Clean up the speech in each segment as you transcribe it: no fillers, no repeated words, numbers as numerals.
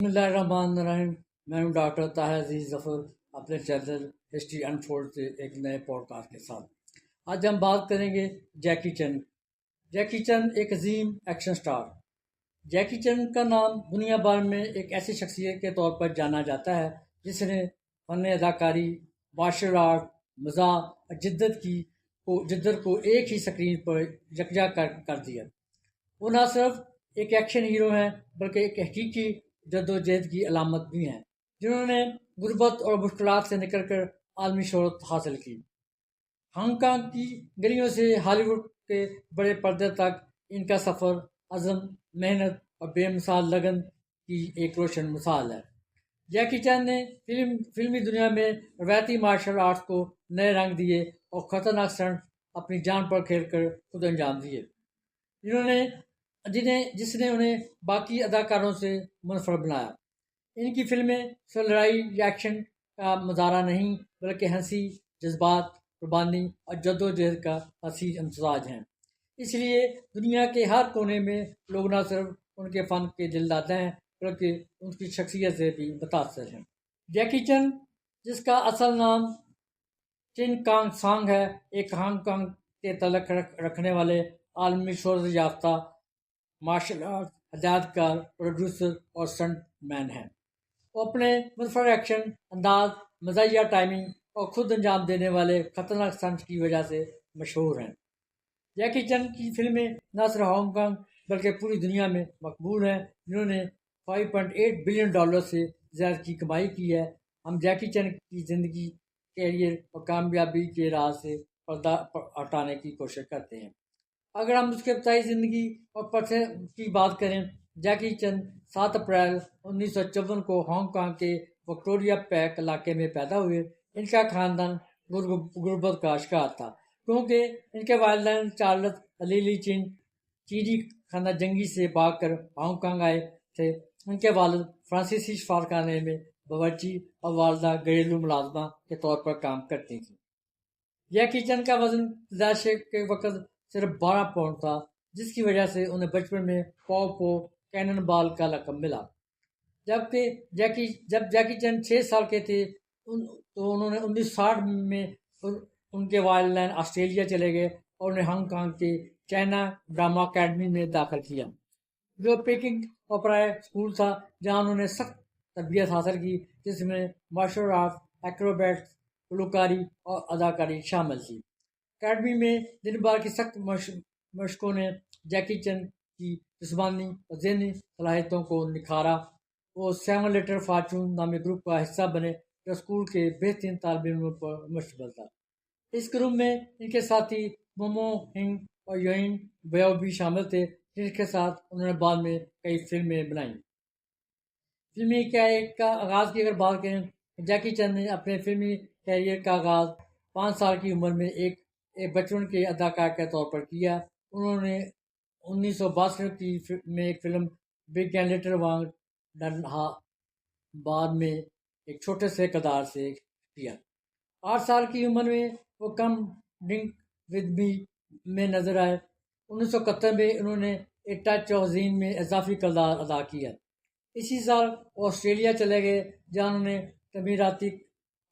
بسم اللہ الرحمن الرحیم۔ میں ہوں ڈاکٹر طاہر عزیز ظفر، اپنے چینل ہسٹری انفولڈ سے ایک نئے پوڈ کاسٹ کے ساتھ۔ آج ہم بات کریں گے جیکی چن۔ جیکی چن ایک عظیم ایکشن سٹار۔ جیکی چن کا نام دنیا بھر میں ایک ایسی شخصیت کے طور پر جانا جاتا ہے جس نے فن اداکاری، مارشل آرٹ، مزاح اور جدت کو ایک ہی سکرین پر یکجا کر دیا۔ وہ نہ صرف ایک ایکشن ہیرو ہیں بلکہ ایک حقیقی جدوجہد کی علامت بھی ہیں، جنہوں نے غربت اور مشکلات سے نکل کر عالمی شہرت حاصل کی۔ ہانگ کانگ کی گلیوں سے ہالی ووڈ کے بڑے پردے تک ان کا سفر عزم، محنت اور بے مثال لگن کی ایک روشن مثال ہے۔ جیکی چن نے فلمی دنیا میں روایتی مارشل آرٹس کو نئے رنگ دیے اور خطرناک سٹنٹ اپنی جان پر کھیل کر خود انجام دیے، جس نے انہیں باقی اداکاروں سے منفرد بنایا۔ ان کی فلمیں صرف لڑائی یا ایکشن کا مظاہرہ نہیں بلکہ ہنسی، جذبات، قربانی اور جدوجہد کا حسین امتزاج ہیں۔ اس لیے دنیا کے ہر کونے میں لوگ نہ صرف ان کے فن کے دلدادے ہیں بلکہ ان کی شخصیت سے بھی متاثر ہیں۔ جیکی چن، جس کا اصل نام چن کانگ سانگ ہے، ایک ہانگ کانگ کے تعلق رکھنے والے عالمی شہرت یافتہ مارشل آرٹ ہدایت کار، پروڈیوسر اور سٹنٹ مین ہیں۔ وہ اپنے منفرد ایکشن انداز، مزاحیہ ٹائمنگ اور خود انجام دینے والے خطرناک سٹنٹس کی وجہ سے مشہور ہیں۔ جیکی چن کی فلمیں نہ صرف ہانگ کانگ بلکہ پوری دنیا میں مقبول ہیں، جنہوں نے $5.8 بلین سے زیادہ کی کمائی کی ہے۔ ہم جیکی چن کی زندگی، کیریئر اور کامیابی کے راز سے پردہ ہٹانے کی کوشش کرتے ہیں۔ اگر ہم اس کے ابتدائی زندگی اور پرتھے کی بات کریں، جیکی چن 7 اپریل 1954 کو ہانگ کانگ کے وکٹوریہ پیک علاقے میں پیدا ہوئے۔ ان کا خاندان غربت کا شکار تھا، کیونکہ ان کے والدین چارلس لیلی چن چینی خانہ جنگی سے بھاگ کر ہانگ کانگ آئے تھے۔ ان کے والد فرانسیسی سفارتخانے میں باورچی اور والدہ گھریلو ملازمہ کے طور پر کام کرتی تھیں۔ جیکی چن کا وزن پیدائش کے وقت صرف 12 پاؤنڈ تھا، جس کی وجہ سے انہیں بچپن میں پو کینن بال کا لقب ملا۔ جب جیکی چن 6 سال کے تھے تو انہوں نے 1960 میں ان کے والدین آسٹریلیا چلے گئے اور انہیں ہانگ کانگ کے چائنا ڈرامہ اکیڈمی میں داخل کیا، جو پیکنگ اوپرا اسکول تھا، جہاں انہوں نے سخت تربیت حاصل کی، جس میں مارشل آرٹ، ایکروبیٹس، گلوکاری اور اداکاری شامل تھی۔ اکیڈمی میں دن بھر کی سخت مشقوں نے جیکی چن کی جسمانی اور ذہنی صلاحیتوں کو نکھارا۔ وہ 7 لیٹر فارچون نامی گروپ کا حصہ بنے، جو اسکول کے بہترین طالب علموں پر مشتمل تھا۔ اس گروپ میں ان کے ساتھی مومو ہنگ اور یوئن بیو بھی شامل تھے، جن کے ساتھ انہوں نے بعد میں کئی فلمیں بنائیں۔ فلمی کیریئر کا آغاز کی اگر بات کریں، جیکی چن نے اپنے فلمی کیریئر کا آغاز 5 سال کی عمر میں ایک بچپن کے اداکار کے طور پر کیا۔ انہوں نے 1962 میں ایک film big and little Wang done ہا بعد میں ایک چھوٹے سے کردار سے کیا۔ 8 سال کی عمر میں وہ کم ڈرنک ود می میں نظر آئے۔ 1971 میں انہوں نے اے ٹچ آف زین میں اضافی کردار ادا کیا۔ اسی سال وہ آسٹریلیا چلے گئے، جہاں انہوں نے تعمیراتی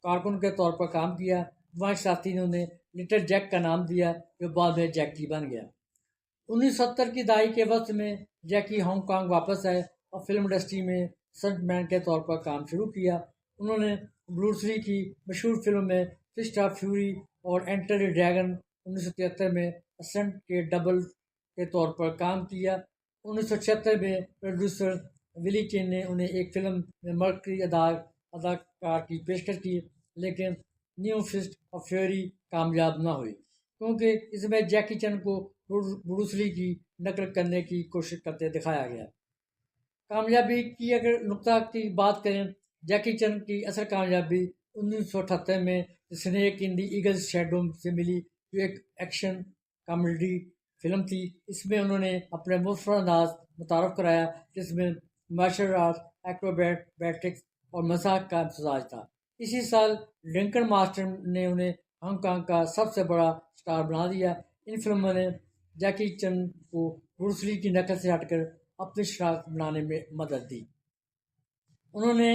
کارکن کے طور پر کام کیا۔ وہاں ساتھی نے انہیں لٹل جیک کا نام دیا، جو بعد میں جیکی بن گیا۔ 1970 کی دہائی کے وسط میں جیکی ہانگ کانگ واپس آئے اور فلم انڈسٹری میں سٹنٹ مین کے طور پر کام شروع کیا۔ انہوں نے بروس لی کی مشہور فلم میں فسٹ آف فیوری اور انٹر دی ڈریگن 1973 میں اسسٹنٹ کے ڈبل کے طور پر کام کیا۔ 1976 میں پروڈیوسر ولی چن نے انہیں ایک فلم میں مرکزی اداکار کی پیشکش کی، لیکن نیو فسٹ آف فیوری کامیاب نہ ہوئی، کیونکہ اس میں جیکی چن کو بروس لی کی نقل کرنے کی کوشش کرتے دکھایا گیا۔ کامیابی کی اگر نقطہ کی بات کریں، جیکی چن کی اصل کامیابی 1978 میں اسنیک ان دی ایگلز شیڈو سے ملی، جو ایک ایکشن کامیڈی فلم تھی۔ اس میں انہوں نے اپنے منفرد انداز متعارف کرایا، جس میں مارشل آرٹ، ایکروبیٹکس اور مزاح کا امتزاج تھا۔ اسی سال ڈرنکن ماسٹر نے انہیں ہانگ کانگ کا سب سے بڑا سٹار بنا دیا۔ ان فلموں نے جیکی چن کو بروس لی کی نقل سے ہٹ کر اپنی شناخت بنانے میں مدد دی۔ انہوں نے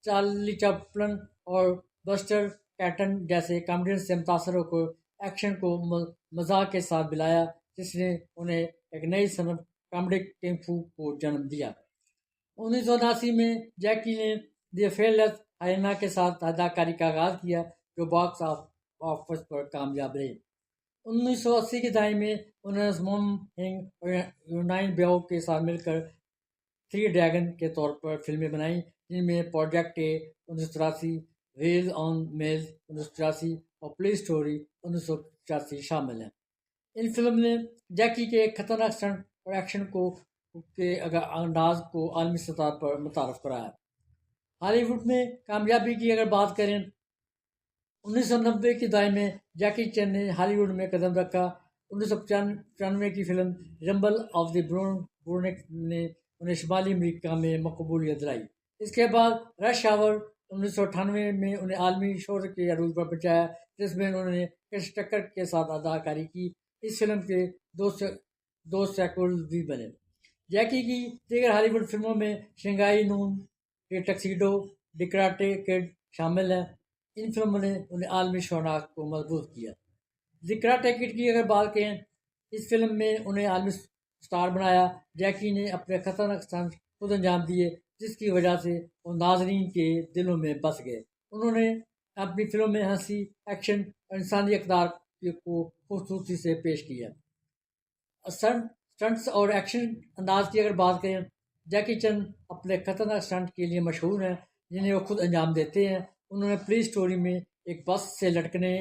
چارلی چپلن اور بسٹر کیٹن جیسے کامیڈین سے متاثر ہو کر ایکشن کو مزاح کے ساتھ ملایا، جس نے انہیں ایک نئی صنف کامیڈی کنگ فو کو جنم دیا۔ 1979 میں جیکی نے دی فیئرلیس ہائینا کے ساتھ اداکاری کا آغاز کیا، جو باکس آفس پر کامیاب رہی۔ 1980 کے دہائی میں انہوں نے سمون ہنگ اور یونائن بیو کے ساتھ مل کر تھری ڈریگن کے طور پر فلمیں بنائیں، جن میں پروجیکٹ اے 1983، ویز آن میز 1983 اور پولیس اسٹوری 1985 شامل ہیں۔ ان فلم نے جیکی کے خطرناک سٹنٹ اور ایکشن کے انداز کو عالمی سطح پر متعارف کرایا۔ ہالی ووڈ میں کامیابی کی اگر بات کریں، 1990 کی دہائی میں جیکی چین نے ہالی ووڈ میں قدم رکھا۔ 1995 کی فلم رمبل آف دی برونکس نے انہیں شمالی امریکہ میں مقبولیت دلائی۔ اس کے بعد رش آور 1998 میں انہیں عالمی شہرت کے عروج پر پہنچایا، جس میں انہوں نے کرس ٹکر کے ساتھ اداکاری کی۔ اس فلم کے دو سیکولز بھی بنے۔ جیکی کی دیگر ہالی ووڈ فلموں میں شنگھائی نون، دی ٹکسیڈو، دی کراٹے کڈ شامل ہیں۔ ان فلموں نے انہیں عالمی شہرت کو مضبوط کیا۔ دی کراٹے کڈ کی اگر بات کریں، اس فلم میں انہیں عالمی سٹار بنایا۔ جیکی نے اپنے خطرناک سٹنٹ خود انجام دیے، جس کی وجہ سے وہ ناظرین کے دلوں میں بس گئے۔ انہوں نے اپنی فلموں میں ہنسی، ایکشن اور انسانی اقدار کو خوبصورتی سے پیش کیا۔ سٹنٹس اور ایکشن انداز کی اگر بات کریں، جیکی چن اپنے خطرناک سٹنٹ کے لیے مشہور ہیں، جنہیں وہ خود انجام دیتے ہیں۔ انہوں نے پولیس اسٹوری میں ایک بس سے لٹکنے،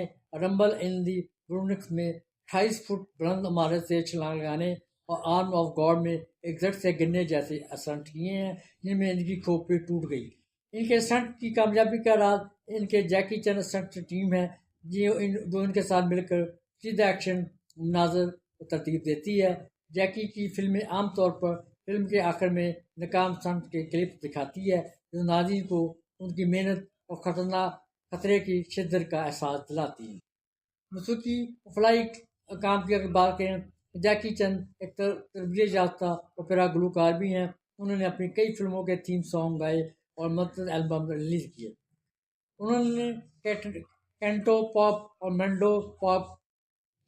رمبل ان دی برونکس میں 28 فٹ بلند عمارت سے چھلانگ لگانے اور آرم آف گاڈ میں ایک زٹ سے گرنے جیسے اسٹنٹ کیے ہیں، جن میں ان کی کھوپڑی ٹوٹ گئی۔ ان کے اسٹنٹ کی کامیابی کا راز ان کے جیکی چن اسٹنٹ ٹیم ہے، جو ان کے ساتھ مل کر سیدھا ایکشن مناظر کو ترتیب دیتی ہے۔ جیکی کی فلمیں عام طور پر فلم کے آخر میں ناکام سٹنٹ کے کلپس دکھاتی ہے، جو ناظرین کو ان کی محنت اور خطرے کی شدت کا احساس دلاتی ہیں۔ موسیقی و فلاحی کام کی اگر بات کریں، جیکی چن ایک تربیت یافتہ اوپیرا گلوکار بھی ہیں۔ انہوں نے اپنی کئی فلموں کے تھیم سانگ گائے اور متعدد البم ریلیز کیے۔ انہوں نے کینٹو پاپ اور مینڈو پاپ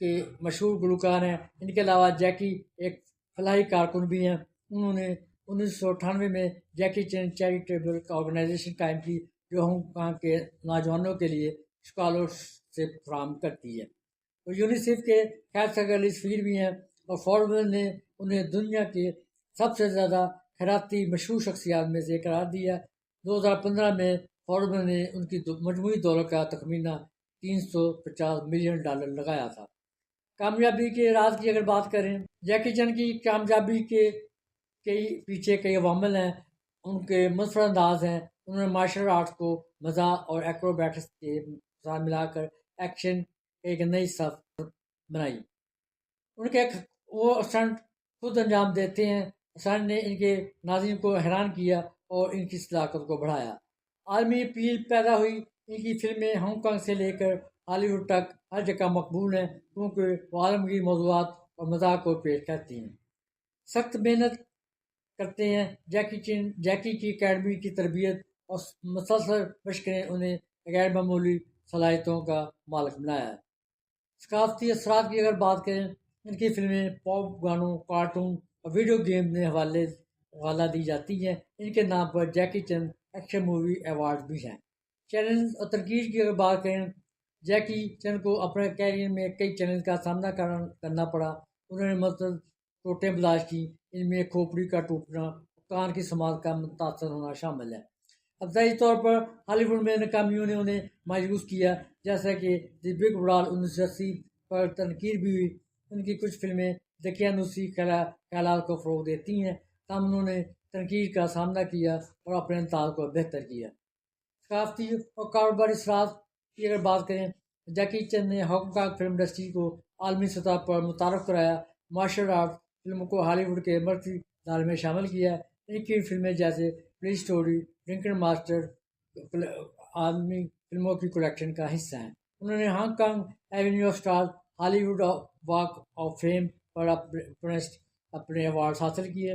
کے مشہور گلوکار ہیں۔ ان کے علاوہ جیکی ایک فلاحی کارکن بھی ہیں۔ انہوں نے 1998 میں جیکی چین چیریٹیبل آرگنائزیشن قائم کی، جو ہانگ کانگ کے نوجوانوں کے لیے اسکالرشپ فراہم کرتی ہے۔ وہ یونیسیف کے خیر سگالی سفیر بھی ہیں، اور فوربس نے انہیں دنیا کے سب سے زیادہ خیراتی مشہور شخصیات میں سے قرار دیا۔ 2015 میں فوربس نے ان کی مجموعی دولت کا تخمینہ $350 ملین لگایا تھا۔ کامیابی کے راز کی اگر بات کریں، جیکی چن کی کامیابی کے پیچھے کئی عوامل ہیں۔ ان کے منفرد انداز ہیں۔ انہوں نے مارشل آرٹس کو مزاح اور ایکروبیٹکس کے ساتھ ملا کر ایکشن ایک نئی صف بنائی۔ ان کے وہ اسٹنٹ خود انجام دیتے ہیں۔ اسٹنٹ نے ان کے ناظرین کو حیران کیا اور ان کی صداقت کو بڑھایا۔ عالمی اپیل پیدا ہوئی۔ ان کی فلمیں ہانگ کانگ سے لے کر ہالی ووڈ تک ہر جگہ مقبول ہیں، کیونکہ وہ عالمگیر موضوعات اور مزاح کو پیش کرتی ہیں۔ سخت محنت کرتے ہیں۔ جیکی کی اکیڈمی کی تربیت اور مسلسل مشقیں انہیں غیر معمولی صلاحیتوں کا مالک بنایا ہے۔ ثقافتی اثرات کی اگر بات کریں، ان کی فلمیں پاپ گانوں، کارٹون اور ویڈیو گیم میں حوالہ دی جاتی ہیں۔ ان کے نام پر جیکی چن ایکشن مووی ایوارڈ بھی ہیں۔ چیلنج اور تنقید کی اگر بات کریں، جیکی چن کو اپنے کیریئر میں کئی چیلنج کا سامنا کرنا پڑا۔ انہوں نے متعدد چوٹیں برداشت کی، ان میں کھوپڑی کا ٹوٹنا اور کان کی سماعت کا متاثر ہونا شامل ہے۔ ابتدائی طور پر ہالی ووڈ میں ناکامیوں نے انہیں مایوس کیا، جیسا کہ دی بگ وڈال 1980 پر تنقید بھی ہوئی۔ ان کی کچھ فلمیں دقیانوسی خیالات کو فروغ دیتی ہیں، تاہم انہوں نے تنقید کا سامنا کیا اور اپنے انداز کو بہتر کیا۔ ثقافتی اور کاروباری اثرات کی اگر بات کریں، جیکی چن نے ہانگ کانگ فلم انڈسٹری کو عالمی سطح پر متعارف کرایا، مارشل آرٹ فلموں کو ہالی ووڈ کے مرکزی دائرے میں شامل کیا۔ ان کی فلمیں جیسے پولیس اسٹوری، ڈرنکن ماسٹر عالمی فلموں کی کلیکشن کا حصہ ہیں۔ انہوں نے Hong Kong avenue of stars, ہالی ووڈ واک آف فیم پر اپنے ایوارڈز حاصل کیے۔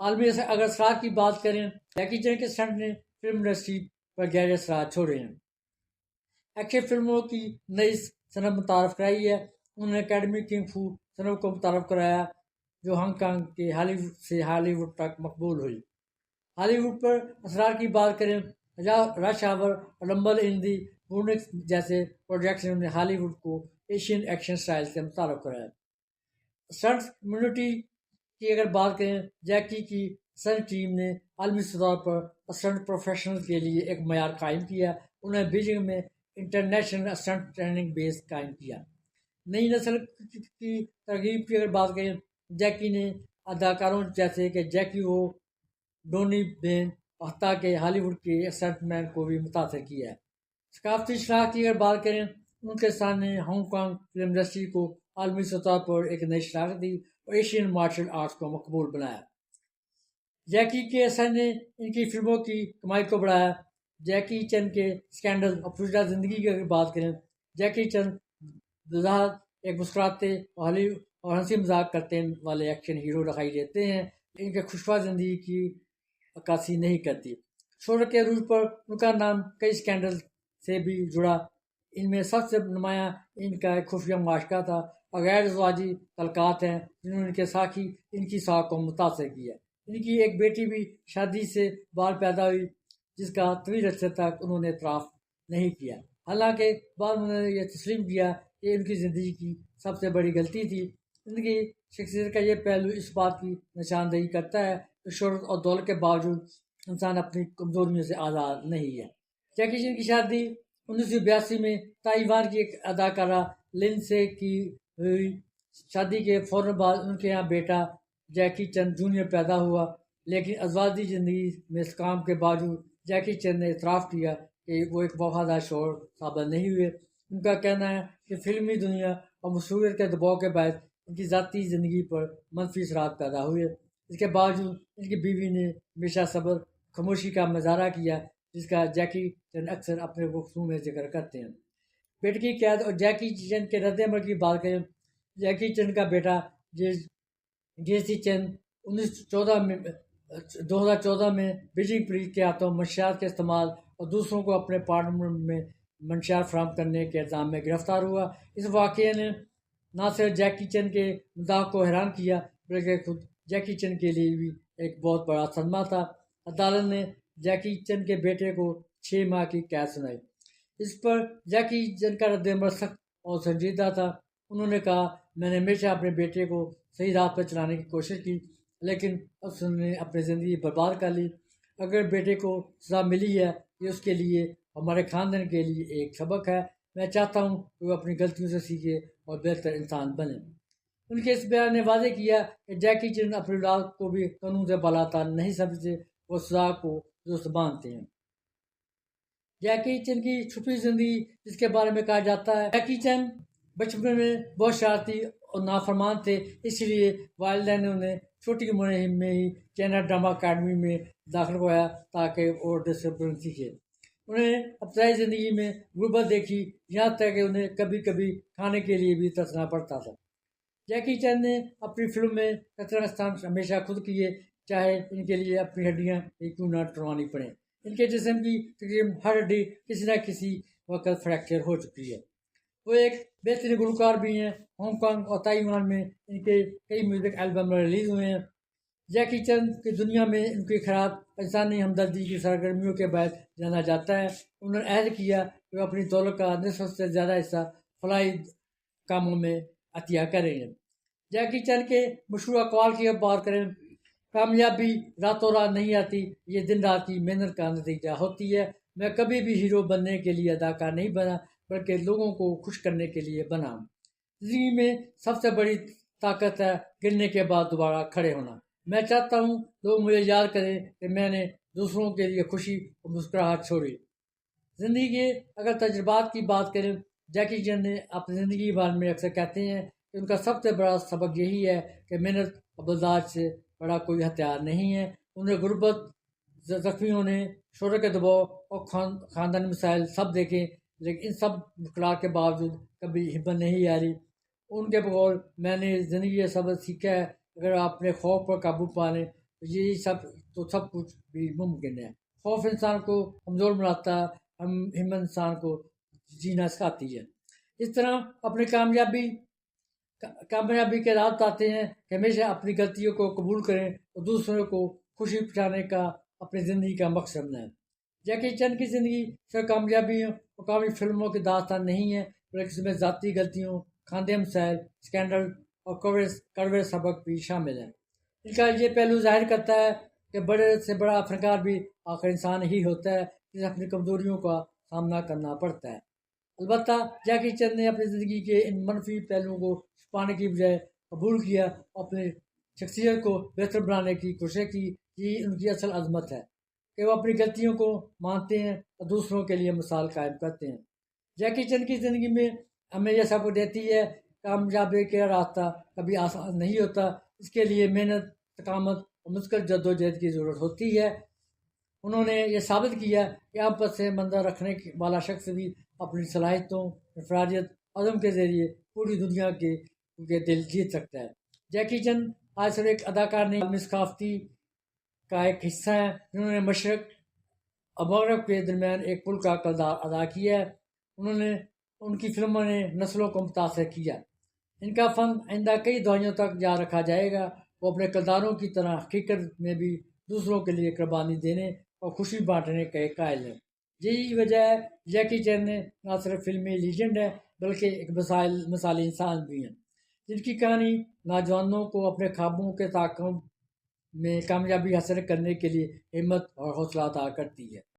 عالمی اگر اثرات کی بات کریں، جیکی چین کے اسٹنٹ نے فلم انڈسٹری پر گہرے اثرات چھوڑے ہیں۔ ایکشن فلموں کی نئی صنعت متعارف کرائی ہے۔ انہوں نے اکیڈمی کنگ فو صنعت کو متعارف کرایا جو ہانگ کانگ کے ہالی ووڈ سے ہالی ووڈ تک مقبول ہوئی۔ ہالی ووڈ پر اثرات کی بات کریں، رش آور اور لمبل ان دی بونکس جیسے پروجیکٹس نے ہالی ووڈ کو ایشین ایکشن سٹائل سے متعارف کرایا۔ اسٹنٹس کمیونٹی کی اگر بات کریں، جیکی کی اسٹنٹ ٹیم نے عالمی سطح پر اسٹنٹ پروفیشنل کے لیے ایک معیار قائم کیا۔ انہوں نے بیجنگ میں انٹرنیشنل اسٹنٹ ٹریننگ بیس قائم کیا۔ نئی نسل کی ترغیب کی اگر بات کریں، جیکی نے اداکاروں جیسے کہ جیکی او، ڈونی بین اور حتیٰ کہ ہالی ووڈ کے اسٹنٹ مین کو بھی متاثر کیا ہے۔ ثقافتی شناخت کی اگر بات کریں، ان کے سامنے ہانگ کانگ فلم انڈسٹری کو عالمی سطح پر ایک نئی شناخت دی اور ایشین مارشل آرٹس کو مقبول بنایا۔ جیکی کے اثر نے ان کی فلموں کی کمائی کو بڑھایا۔ جیکی چن کے سکینڈل اور پیچیدہ زندگی کی اگر بات کریں، جیکی چن بظاہر ایک مسکراتے اور ہنسی مذاق کرتے والے ایکشن ہیرو دکھائی دیتے ہیں، ان کے خوشگوار زندگی کی عکاسی نہیں کرتی۔ شہرت کے عروج پر ان کا نام کئی سکینڈل سے بھی جڑا۔ ان میں سب سے نمایاں ان کا ایک خفیہ معاشقہ تھا اور غیر ازواجی تعلقات ہیں جنہوں نے ان کے ساکھی ان کی ساکھ کو متاثر کیا۔ ان کی ایک بیٹی بھی شادی سے بعد پیدا ہوئی جس کا طویل عرصے تک انہوں نے اعتراف نہیں کیا، حالانکہ بعد انہوں نے یہ تسلیم کیا کہ ان کی زندگی کی سب سے بڑی غلطی تھی۔ ان کی شخصیت کا یہ پہلو اس بات کی نشاندہی کرتا ہے کہ شہرت اور دولت کے باوجود انسان اپنی کمزوریوں سے آزاد نہیں ہے۔ جیکی چن کی شادی 1982 میں تائیوان کی ایک اداکارہ لن سے کی ہوئی۔ شادی کے فوراً بعد ان کے یہاں بیٹا جیکی چن جونیئر پیدا ہوا، لیکن ازواجی زندگی میں استحکام کے باوجود جیکی چن نے اعتراف کیا کہ وہ ایک وفادار شوہر ثابت نہیں ہوئے۔ ان کا کہنا ہے کہ فلمی دنیا اور مشہوریت کے دباؤ کے باعث ان کی ذاتی زندگی پر منفی اثرات پیدا ہوئے۔ اس کے باوجود ان کی بیوی نے ہمیشہ صبر خاموشی کا مظاہرہ کیا، جس کا جیکی چن اکثر اپنے گفتگو میں ذکر کرتے ہیں۔ بیٹے کی قید اور جیکی چن کے رد عمل کی بات کریں، جیکی چن کا بیٹا جیسی چن 2014 میں بیجنگ پولیس کے ہاتھوں منشیات کے استعمال اور دوسروں کو اپنے پارلیمنٹ میں منشیات فراہم کرنے کے الزام میں گرفتار ہوا۔ اس واقعے نے نہ صرف جیکی چن کے مداح کو حیران کیا بلکہ خود جیکی چن کے لیے بھی ایک بہت بڑا صدمہ تھا۔ عدالت نے جیکی چن کے بیٹے کو 6 ماہ کی قید سنائی۔ اس پر جیکی چن کا رد عمل سخت اور سنجیدہ تھا۔ انہوں نے کہا، میں نے ہمیشہ اپنے بیٹے کو صحیح راہ پر چلانے کی کوشش کی، لیکن اب اس نے اپنی زندگی برباد کر لی۔ اگر بیٹے کو سزا ملی ہے، یہ اس کے لیے ہمارے خاندان کے لیے ایک سبق ہے۔ میں چاہتا ہوں کہ وہ اپنی غلطیوں سے سیکھے اور بہتر انسان بنے۔ ان کے اس بیان نے واضح کیا کہ جیکی چن اپنی اولاد کو بھی قانون سے بالاتر نہیں سمجھتے، وہ سزا کو درست مانتے ہیں۔ جیکی چن کی چھپی زندگی جس کے بارے میں کہا جاتا ہے، جیکی چن بچپن میں بہت شرارتی اور نافرمان تھے، اس لیے والدین نے انہیں چھوٹی عمر میں ہی چائنا ڈرامہ اکیڈمی میں داخل کروایا تاکہ وہ ڈسپلن سیکھے۔ انہیں ابتدائی زندگی میں غربت دیکھی، یہاں تک کہ انہیں کبھی کبھی کھانے کے لیے بھی ترسنا پڑتا تھا۔ جیکی چن نے اپنی فلم میں قطرہ استعمال ہمیشہ خود کیے، چاہے ان کے لیے اپنی ہڈیاں ہی کیوں نہ توڑوانی پڑیں۔ ان کے جسم کی تقریباً ہر ہڈی کسی نہ کسی وقت فریکچر ہو چکی ہے۔ وہ ایک بہترین گلوکار بھی ہیں۔ ہانگ کانگ اور تائیوان میں ان کے کئی میوزک البم ریلیز ہوئے ہیں۔ جیکی چن کی دنیا میں ان کی خیرات انسانی ہمدردی کی سرگرمیوں کے باعث جانا جاتا ہے۔ انہوں نے عہد کیا کہ وہ اپنی دولت کا نصف سے زیادہ حصہ فلاحی کاموں میں عطیہ کریں گے۔ جیکی چن کے مشہور اقوال کی بات کریں، کامیابی راتوں رات نہیں آتی، یہ دن رات کی محنت کا نتیجہ ہوتی ہے۔ میں کبھی بھی ہیرو بننے کے لیے اداکار نہیں بنا، بلکہ لوگوں کو خوش کرنے کے لیے بنا ہوں۔ زندگی میں سب سے بڑی طاقت ہے گرنے کے بعد دوبارہ کھڑے ہونا۔ میں چاہتا ہوں لوگ مجھے یاد کریں کہ میں نے دوسروں کے لیے خوشی اور مسکراہٹ چھوڑی۔ زندگی کے اگر تجربات کی بات کریں، جیکی چن نے اپنی زندگی کے بارے میں اکثر کہتے ہیں کہ ان کا سب سے بڑا سبق یہی ہے کہ محنت اور برداشت سے بڑا کوئی ہتھیار نہیں ہے۔ انہیں غربت، زخمی ہونے، شہرت کے دباؤ اور خاندانی مسائل سب دیکھیں، لیکن ان سب مشکلات کے باوجود کبھی ہمت نہیں ہاری۔ ان کے بقول، میں نے زندگی کا سبق سیکھا ہے، اگر آپ اپنے خوف پر قابو پا لیں یہی سب کچھ بھی ممکن ہے۔ خوف انسان کو کمزور بناتا ہے، ہمت انسان کو جینا سکھاتی ہے۔ اس طرح اپنی کامیابی کے راز بتاتے ہیں کہ ہمیشہ اپنی غلطیوں کو قبول کریں اور دوسروں کو خوشی پہنچانے کا اپنی زندگی کا مقصد بنائیں۔ جیکی چین کی زندگی صرف کامیابیوں اور کامیابی فلموں کی داستان نہیں ہے، بلکہ اس میں ذاتی غلطیوں، خاندے مسائل، اسکینڈل اور کڑوے سبق بھی شامل ہیں۔ ان کا یہ پہلو ظاہر کرتا ہے کہ بڑے سے بڑا فنکار بھی آخر انسان ہی ہوتا ہے جسے اپنی کمزوریوں کا سامنا کرنا پڑتا ہے۔ البتہ جیکی چین نے اپنی زندگی کے ان منفی پہلوؤں کو چھپانے کی بجائے قبول کیا اور اپنی شخصیت کو بہتر بنانے کی کوشش کی۔ یہ ان کی اصل عظمت ہے کہ وہ اپنی غلطیوں کو مانتے ہیں اور دوسروں کے لیے مثال قائم کرتے ہیں۔ جیکی چین کی زندگی میں ہمیں یہ سبق دیتی ہے، کامیابی کا راستہ کبھی آسان نہیں ہوتا، اس کے لیے محنت، استقامت اور مسلسل جدوجہد کی ضرورت ہوتی ہے۔ انہوں نے یہ ثابت کیا کہ آپ پس منظر رکھنے والا شخص بھی اپنی صلاحیتوں، انفرادیت، عزم کے ذریعے پوری دنیا کے دل جیت سکتا ہے۔ جیکی چین آج صرف ایک اداکار نہیں، عالمی ثقافتی کا ایک حصہ ہیں جنہوں نے مشرق اور مغرب کے درمیان ایک پل کا کردار ادا کیا ہے۔ ان کی فلموں نے نسلوں کو متاثر کیا۔ ان کا فن آئندہ کئی دہائیوں تک یاد رکھا جائے گا۔ وہ اپنے کرداروں کی طرح حقیقت میں بھی دوسروں کے لیے قربانی دینے اور خوشی بانٹنے کے قائل ہیں۔ یہی وجہ ہے جیکی چین نے نہ صرف فلمی لیجنڈ ہے بلکہ ایک مثالی انسان بھی ہیں، جن کی کہانی نوجوانوں کو اپنے خوابوں کے تعاقب میں کامیابی حاصل کرنے کے لیے ہمت اور حوصلہ عطا کرتی ہے۔